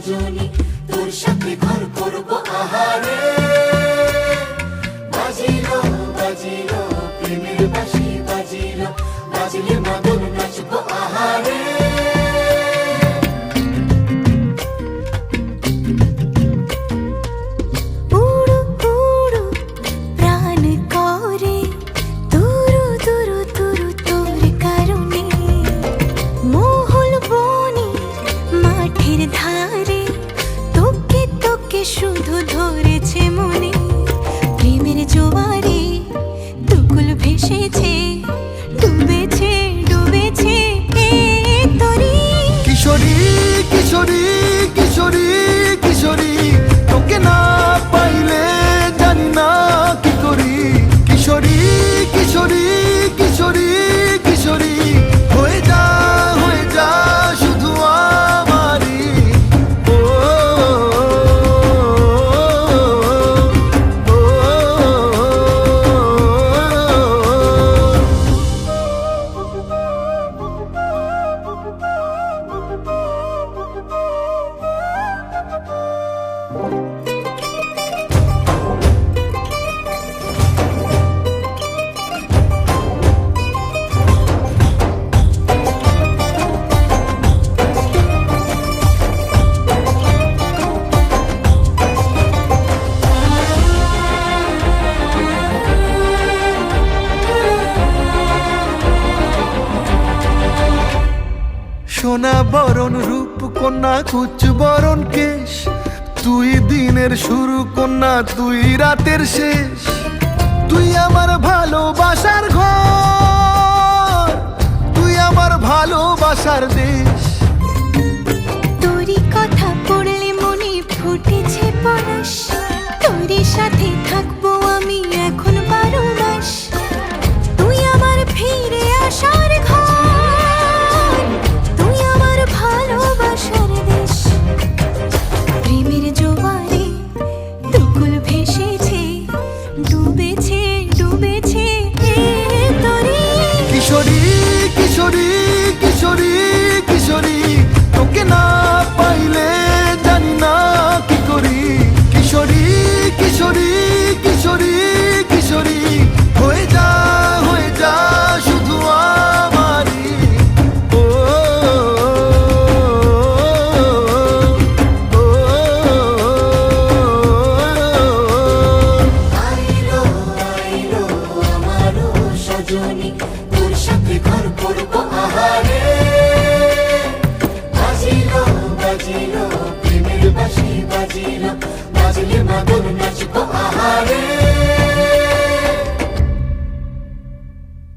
সজনী, তোর সাথে ঘর করব আহারে। বাজিলো বাজিলো প্রেমের বাঁশি, বাজিলো বাজলে মাদল নাচব আহারে। শুধু ধরেছে মনে প্রেমের জোয়ারে, দুকুল ভেসেছে, ডুবেছে ডুবেছে তরি। কিশোরী কিশোরী কিশোরী কিশোরী, তোকে না পাইলে জানি না কি করি। কিশোরী কিশোরী কিশোরী কিশোরী, হয়ে যা শুধু আমারই। ও সোনা বরণ রূপ কন্যা, কুচ বরণ কেশ, তুই দিনের শুরু কন্যা, তুই রাতের শেষ। তুই আমার ভালোবাসার ঘর, তুই আমার ভালোবাসার দেশ। তোরই কথা পড়লে মনে ফুটেছে পরশ, তোরই সাথে থাকবো আমি এখন 12 মাস। তুই আমার ফিরে আসার ঘর, তুই আমার ভালোবাসার দেশ। প্রেমের জোয়ারে দুকুল ভেসেছে, ডুবেছে ডুবেছে তরি। কিশোরী কিশোরী কিশোরী কিশোরী, তোকে না পাইলে জানি না কি করি। কিশোরী কিশোরী কিশোরী কিশোরী, হয়ে যা শুধু আমারই। ও আইলো আইলো আমারও সজনী, তোর সাথে ঘর করব আহারে। বাজিলো বাজিলো প্রেমের বাঁশি, বাজিলো বাজলে মাদল নাচব আহারে।